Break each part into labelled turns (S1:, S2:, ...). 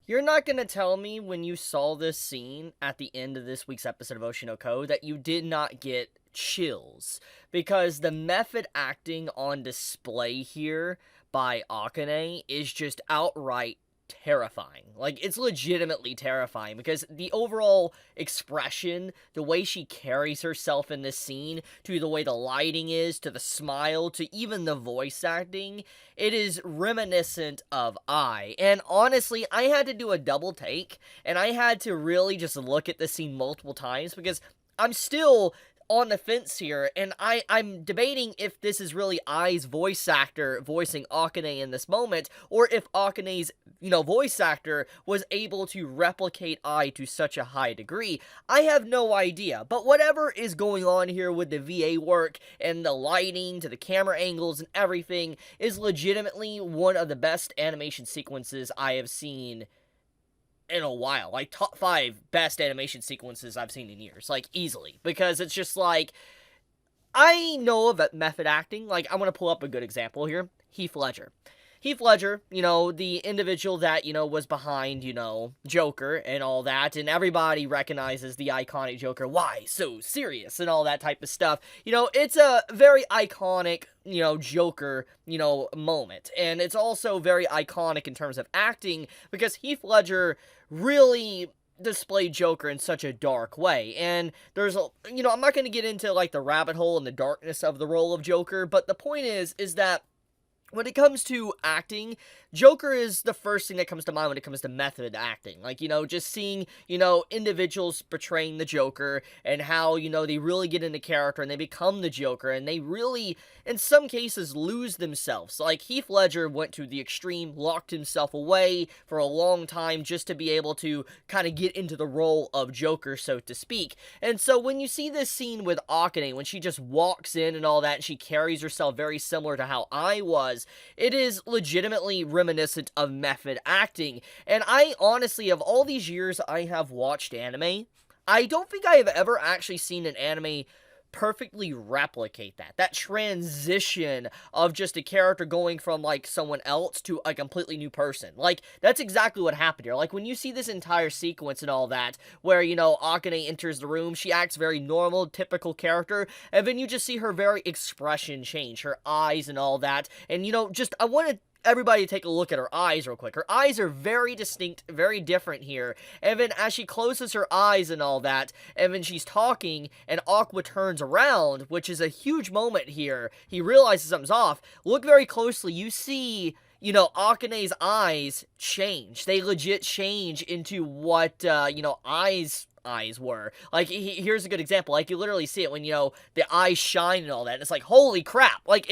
S1: You're not gonna tell me when you saw this scene at the end of this week's episode of Oshi no Ko that you did not get chills. Because the method acting on display here by Akane is just outright terrifying. Like, it's legitimately terrifying because the overall expression, the way she carries herself in this scene, to the way the lighting is, to the smile, to even the voice acting, it is reminiscent of I. And honestly, I had to do a double take, and I had to really just look at the scene multiple times because I'm still on the fence here, and I'm debating if this is really Ai's voice actor voicing Akane in this moment, or if Akane's, voice actor was able to replicate Ai to such a high degree. I have no idea, but whatever is going on here with the VA work, and the lighting, to the camera angles, and everything, is legitimately one of the best animation sequences I have seen in a while. Like, top 5 best animation sequences I've seen in years. Like, easily. Because it's just like, I know of method acting. Like, I'm gonna pull up a good example here. Heath Ledger. Heath Ledger, the individual that, was behind, Joker and all that, and everybody recognizes the iconic Joker, why so serious, and all that type of stuff. It's a very iconic, Joker, moment, and it's also very iconic in terms of acting, because Heath Ledger really displayed Joker in such a dark way, and there's I'm not going to get into, like, the rabbit hole and the darkness of the role of Joker, but the point is that when it comes to acting, Joker is the first thing that comes to mind when it comes to method acting. Like, just seeing, individuals portraying the Joker and how, they really get into character and they become the Joker and they really, in some cases, lose themselves. Like, Heath Ledger went to the extreme, locked himself away for a long time just to be able to kind of get into the role of Joker, so to speak. And so when you see this scene with Akane, when she just walks in and all that, and she carries herself very similar to how I was, it is legitimately reminiscent of method acting. And I honestly, of all these years I have watched anime, I don't think I have ever actually seen an anime perfectly replicate that transition of just a character going from, like, someone else to a completely new person. Like, that's exactly what happened here. Like, when you see this entire sequence and all that, where, Akane enters the room, she acts very normal, typical character, and then you just see her very expression change, her eyes and all that, and, I wanted everybody take a look at her eyes real quick. Her eyes are very distinct, very different here. And then as she closes her eyes and all that, and then she's talking, and Aqua turns around, which is a huge moment here. He realizes something's off. Look very closely. You see, Akane's eyes change. They legit change into what, eyes were. Like, here's a good example. Like, you literally see it when, the eyes shine and all that, and it's like, holy crap. Like,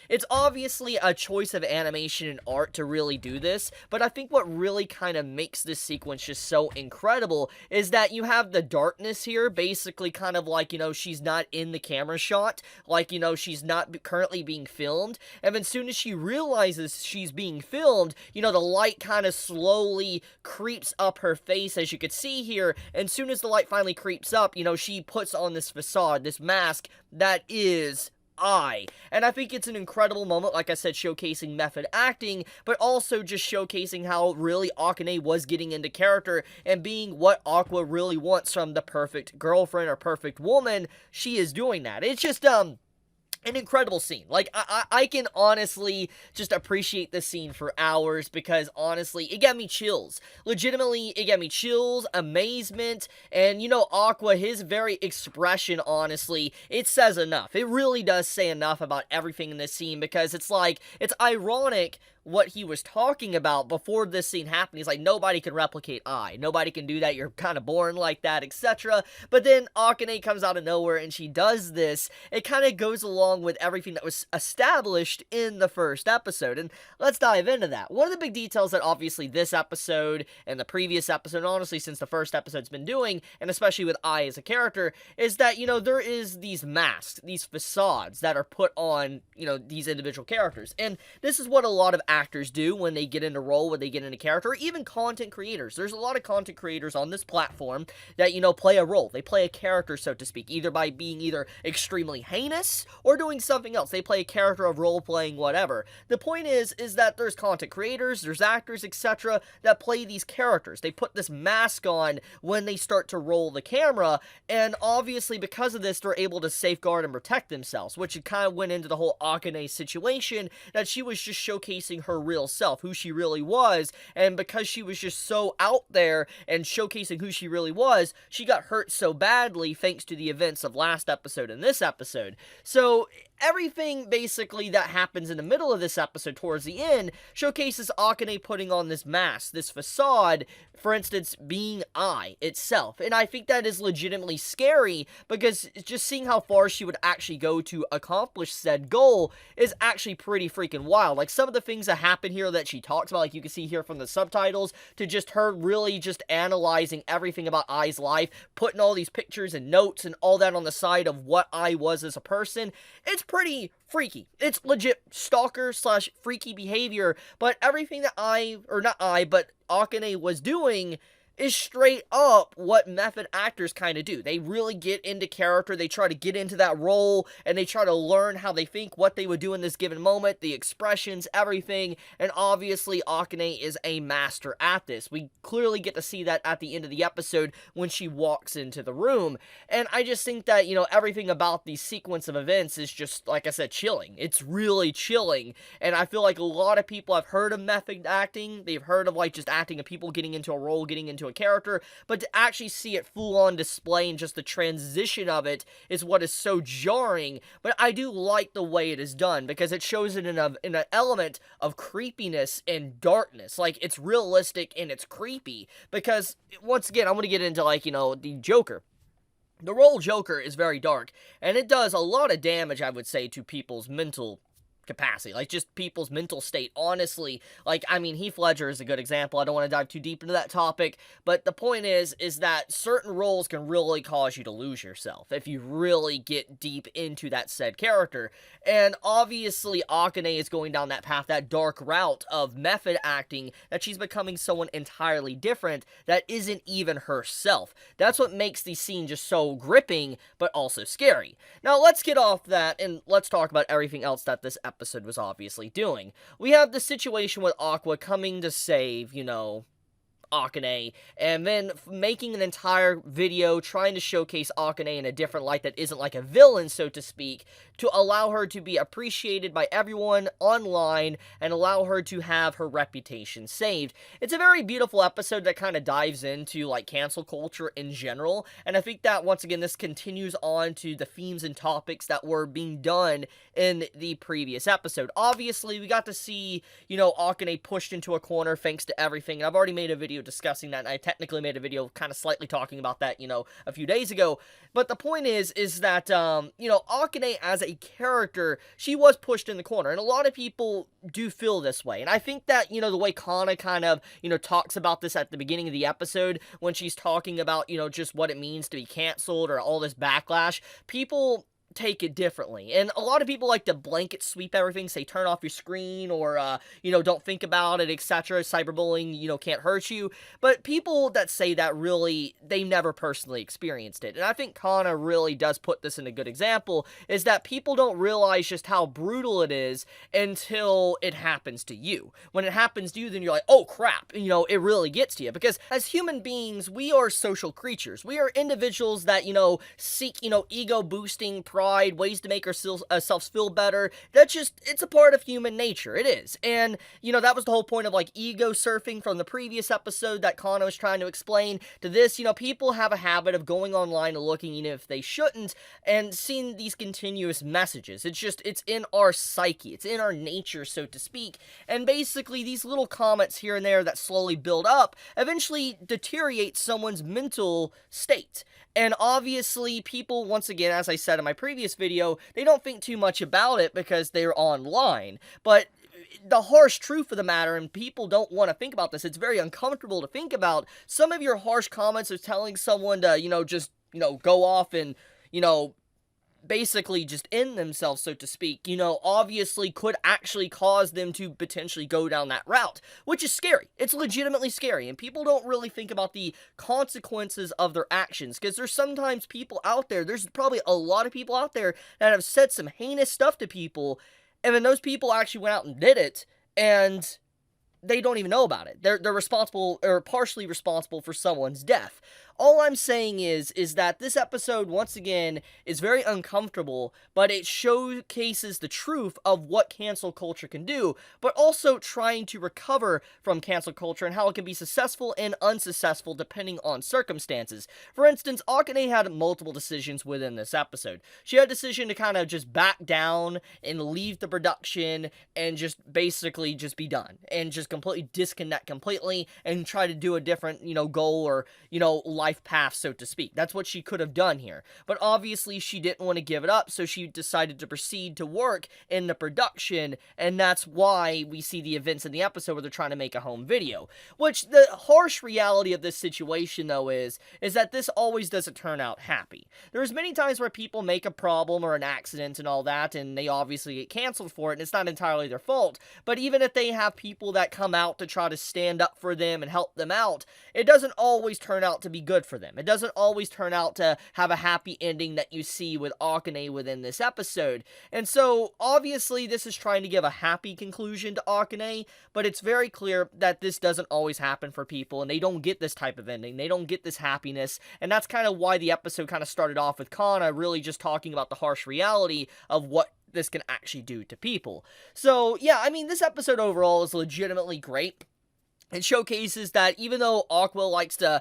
S1: it's obviously a choice of animation and art to really do this, but I think what really kind of makes this sequence just so incredible is that you have the darkness here, basically kind of like, she's not in the camera shot, like, she's not currently being filmed, and then as soon as she realizes she's being filmed, the light kind of slowly creeps up her face, as you could see here, and as soon as the light finally creeps up, she puts on this facade, this mask that is I. And I think it's an incredible moment, like I said, showcasing method acting, but also just showcasing how really Akane was getting into character and being what Aqua really wants from the perfect girlfriend or perfect woman. She is doing that. It's just, an incredible scene. Like, I can honestly just appreciate this scene for hours because, honestly, it got me chills. Legitimately, it got me chills, amazement, and, Aqua, his very expression, honestly, it says enough. It really does say enough about everything in this scene because it's like, it's ironic what he was talking about before this scene happened. He's like, nobody can replicate I. Nobody can do that. You're kind of born like that, etc. But then Akane comes out of nowhere and she does this. It kind of goes along with everything that was established in the first episode. And let's dive into that. One of the big details that obviously this episode and the previous episode, honestly, since the first episode's been doing, and especially with I as a character, is that, there is these masks, these facades that are put on, these individual characters. And this is what a lot of actors do when they get into role, when they get into character, or even content creators. There's a lot of content creators on this platform that, play a role. They play a character, so to speak, either by being either extremely heinous or doing something else. They play a character of role-playing, whatever. The point is that there's content creators, there's actors, etc., that play these characters. They put this mask on when they start to roll the camera, and obviously because of this, they're able to safeguard and protect themselves, which it kind of went into the whole Akane situation, that she was just showcasing her real self, who she really was, and because she was just so out there and showcasing who she really was, she got hurt so badly thanks to the events of last episode and this episode. So everything basically that happens in the middle of this episode towards the end showcases Akane putting on this mask, this facade, for instance, being I itself. And I think that is legitimately scary, because just seeing how far she would actually go to accomplish said goal is actually pretty freaking wild. Like, some of the things that happen here that she talks about, like you can see here from the subtitles, to just her really just analyzing everything about I's life, putting all these pictures and notes and all that on the side of what I was as a person, it's pretty freaky. It's legit stalker slash freaky behavior, but everything that Akane was doing is straight up what method actors kind of do. They really get into character, they try to get into that role, and they try to learn how they think, what they would do in this given moment, the expressions, everything, and obviously Akane is a master at this. We clearly get to see that at the end of the episode when she walks into the room, and I just think that, everything about the sequence of events is just, like I said, chilling. It's really chilling, and I feel like a lot of people have heard of method acting, they've heard of, like, just acting of people getting into a role, getting into a character, but to actually see it full on display and just the transition of it is what is so jarring. But I do like the way it is done, because it shows it in an element of creepiness and darkness. Like, it's realistic and it's creepy, because once again, I'm going to get into, like, the Joker. The role Joker is very dark, and it does a lot of damage, I would say, to people's mental capacity, like just people's mental state, honestly. Like, I mean, Heath Ledger is a good example. I don't want to dive too deep into that topic, but the point is that certain roles can really cause you to lose yourself if you really get deep into that said character, and obviously Akane is going down that path, that dark route of method acting, that she's becoming someone entirely different that isn't even herself. That's what makes the scene just so gripping, but also scary. Now, let's get off that, and let's talk about everything else that this episode was obviously doing. We have the situation with Aqua coming to save, Akane, and then making an entire video trying to showcase Akane in a different light that isn't like a villain, so to speak, to allow her to be appreciated by everyone online and allow her to have her reputation saved. It's a very beautiful episode that kind of dives into, like, cancel culture in general, and I think that, once again, this continues on to the themes and topics that were being done in the previous episode. Obviously, we got to see, Akane pushed into a corner thanks to everything, and I've already made a video discussing that, and I technically made a video kind of slightly talking about that, a few days ago, but the point is that, Akane as a character, she was pushed in the corner, and a lot of people do feel this way, and I think that, the way Kana kind of, talks about this at the beginning of the episode, when she's talking about, just what it means to be canceled, or all this backlash, people take it differently, and a lot of people like to blanket sweep everything, say turn off your screen, or don't think about it, etc. Cyberbullying, can't hurt you, but people that say that, really, they never personally experienced it, and I think Kana really does put this in a good example, is that people don't realize just how brutal it is until it happens to you. When it happens to you, then you're like, oh crap, it really gets to you, because as human beings, we are social creatures. We are individuals that, seek, ego boosting, ways to make ourselves feel better. It's a part of human nature. It is. And, that was the whole point of, like, ego surfing from the previous episode that Kana was trying to explain to this. People have a habit of going online and looking, even if they shouldn't, and seeing these continuous messages. It's in our psyche. It's in our nature, so to speak. And basically, these little comments here and there that slowly build up eventually deteriorate someone's mental state. And obviously, people, once again, as I said in my previous video, they don't think too much about it because they're online. But the harsh truth of the matter, and people don't want to think about this, it's very uncomfortable to think about, some of your harsh comments of telling someone to, just, go off and, basically just end themselves, so to speak, obviously could actually cause them to potentially go down that route, which is scary. It's legitimately scary, and people don't really think about the consequences of their actions, because there's sometimes people out there, there's probably a lot of people out there that have said some heinous stuff to people, and then those people actually went out and did it, and they don't even know about it. They're responsible, or partially responsible, for someone's death. All I'm saying is that this episode, once again, is very uncomfortable, but it showcases the truth of what cancel culture can do, but also trying to recover from cancel culture and how it can be successful and unsuccessful depending on circumstances. For instance, Akane had multiple decisions within this episode. She had a decision to kind of just back down and leave the production and just basically just be done and just completely disconnect completely and try to do a different, goal or, life path, so to speak. That's what she could have done here. But obviously she didn't want to give it up, so she decided to proceed to work in the production, and that's why we see the events in the episode where they're trying to make a home video. Which, the harsh reality of this situation, though, is that this always doesn't turn out happy. There's many times where people make a problem or an accident and all that, and they obviously get canceled for it, and it's not entirely their fault. But even if they have people that come out to try to stand up for them and help them out, it doesn't always turn out to be good for them. It doesn't always turn out to have a happy ending that you see with Akane within this episode. And so, obviously, this is trying to give a happy conclusion to Akane, but it's very clear that this doesn't always happen for people, and they don't get this type of ending. They don't get this happiness, and that's kind of why the episode kind of started off with Kana really just talking about the harsh reality of what this can actually do to people. So, yeah, I mean, this episode overall is legitimately great. It showcases that even though Aqua likes to,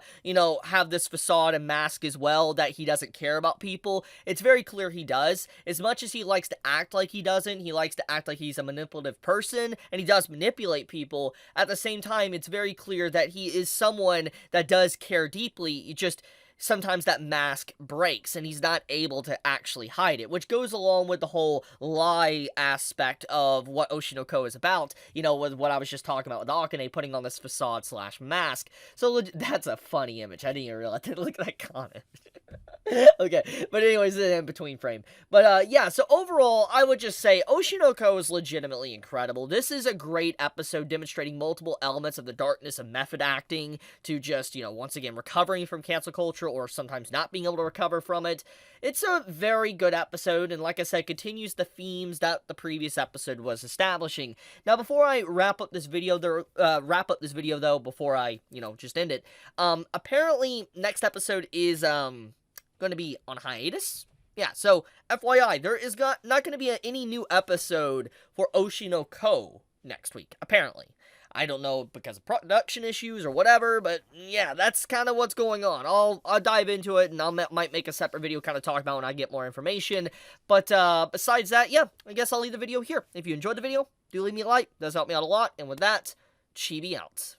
S1: have this facade and mask as well, that he doesn't care about people, it's very clear he does. As much as he likes to act like he doesn't, he likes to act like he's a manipulative person, and he does manipulate people. At the same time, it's very clear that he is someone that does care deeply. Sometimes that mask breaks and he's not able to actually hide it, which goes along with the whole lie aspect of what Oshi no Ko is about, with what I was just talking about with Akane putting on this facade / mask. So that's a funny image. I didn't even realize. Look at that comment. Okay, but anyways, the in-between frame. But, yeah, so overall, I would just say Oshi no Ko is legitimately incredible. This is a great episode demonstrating multiple elements of the darkness of method acting to just, once again, recovering from cancel culture or sometimes not being able to recover from it. It's a very good episode, and like I said, continues the themes that the previous episode was establishing. Now, before I wrap up this video, though, before I, just end it, apparently, next episode is, going to be on hiatus. Yeah, so FYI, there is not going to be any new episode for Oshi no Ko next week, apparently. I don't know because of production issues or whatever, but yeah, that's kind of what's going on. I'll dive into it, and I might make a separate video kind of talk about when I get more information. But besides that, yeah, I guess I'll leave the video here. If you enjoyed the video, do leave me a like. It does help me out a lot. And with that, Chibi out.